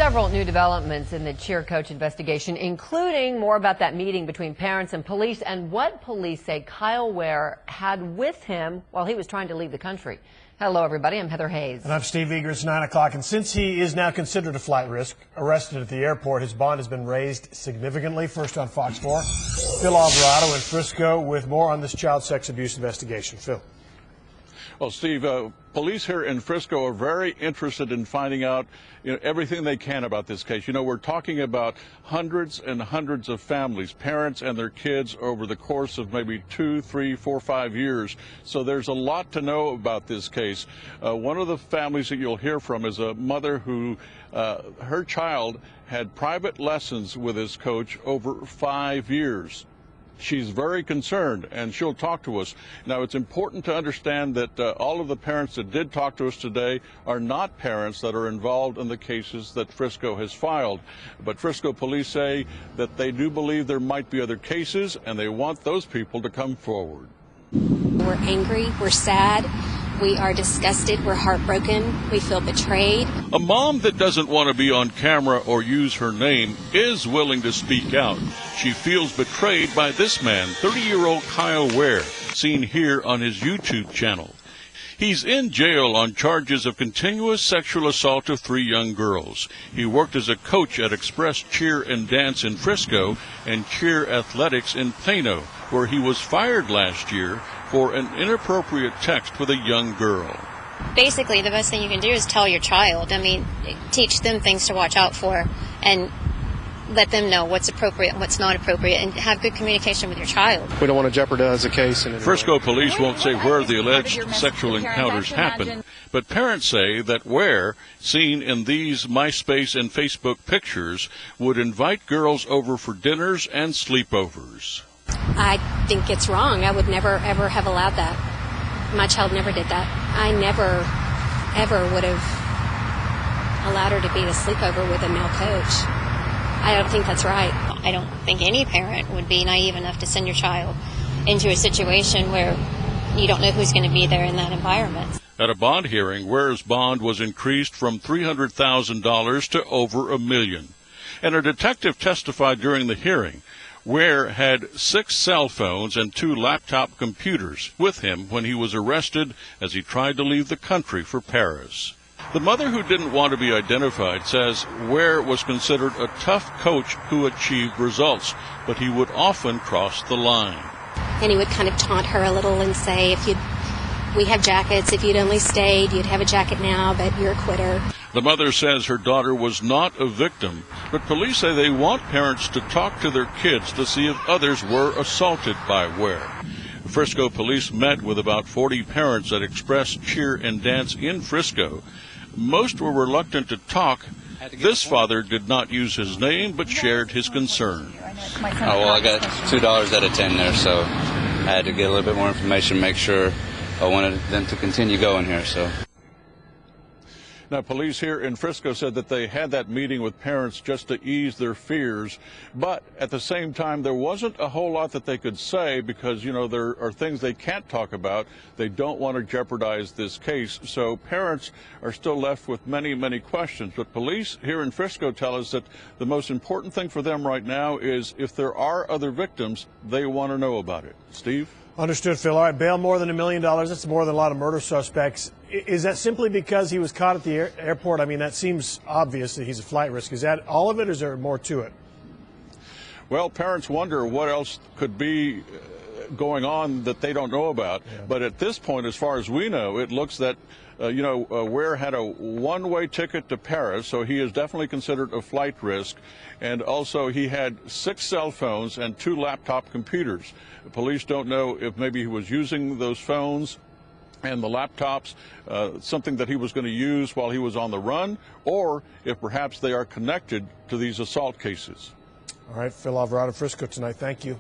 Several new developments in the cheer coach investigation, including more about that meeting between parents and police and what police say Kyle Ware had with him while he was trying to leave the country. Hello, everybody. I'm Heather Hayes. And I'm Steve Eager. It's 9 o'clock. And since he is now considered a flight risk, arrested at the airport, his bond has been raised significantly. First on Fox 4, Phil Alvarado in Frisco with more on this child sex abuse investigation. Phil. Well, Steve, police here in Frisco are very interested in finding out everything they can about this case. We're talking about hundreds and hundreds of families, parents and their kids over the course of maybe 2, 3, 4, 5 years. So there's a lot to know about this case. One of the families that you'll hear from is a mother who her child had private lessons with his coach over 5 years. She's very concerned, and she'll talk to us. Now, it's important to understand that all of the parents that did talk to us today are not parents that are involved in the cases that Frisco has filed. But Frisco police say that they do believe there might be other cases, and they want those people to come forward. We're angry, we're sad, we are disgusted, we're heartbroken, we feel betrayed. A mom that doesn't want to be on camera or use her name is willing to speak out. She feels betrayed by this man, 30-year-old Kyle Ware, seen here on his YouTube channel. He's in jail on charges of continuous sexual assault of 3 young girls. He worked as a coach at Express Cheer and Dance in Frisco and Cheer Athletics in Plano, where he was fired last year for an inappropriate text with a young girl. Basically, the best thing you can do is tell your child. Teach them things to watch out for and let them know what's appropriate and what's not appropriate, and have good communication with your child. We don't want to jeopardize the case. Frisco police won't say where the alleged sexual encounters happened, but parents say that Ware, seen in these MySpace and Facebook pictures, would invite girls over for dinners and sleepovers. I think it's wrong. I would never, ever have allowed that. My child never did that. I never, ever would have allowed her to be at a sleepover with a male coach. I don't think that's right. I don't think any parent would be naive enough to send your child into a situation where you don't know who's going to be there in that environment. At a bond hearing, Ware's bond was increased from $300,000 to over $1 million. And a detective testified during the hearing. Ware had 6 cell phones and 2 laptop computers with him when he was arrested as he tried to leave the country for Paris. The mother, who didn't want to be identified, says Ware was considered a tough coach who achieved results, but he would often cross the line. And he would kind of taunt her a little and say, we have jackets, if you'd only stayed, you'd have a jacket now, but you're a quitter. The mother says her daughter was not a victim, but police say they want parents to talk to their kids to see if others were assaulted by Ware. Frisco police met with about 40 parents at Express Cheer and Dance in Frisco. Most were reluctant to talk. This father did not use his name, but shared his concern. I got $2 out of 10 there, so I had to get a little bit more information, make sure I wanted them to continue going here. Now, police here in Frisco said that they had that meeting with parents just to ease their fears, but at the same time, there wasn't a whole lot that they could say because, there are things they can't talk about. They don't want to jeopardize this case, so parents are still left with many, many questions. But police here in Frisco tell us that the most important thing for them right now is if there are other victims, they want to know about it. Steve? Understood, Phil. All right, bail more than $1 million. That's more than a lot of murder suspects. Is that simply because he was caught at the airport? That seems obvious that he's a flight risk. Is that all of it, or is there more to it? Well, parents wonder what else could be going on that they don't know about. Yeah. But at this point, as far as we know, it looks that Ware had a one-way ticket to Paris, so he is definitely considered a flight risk. And also, he had 6 cell phones and 2 laptop computers. The police don't know if maybe he was using those phones and the laptops, something that he was going to use while he was on the run, or if perhaps they are connected to these assault cases. All right, Phil Alvarado, Frisco tonight. Thank you.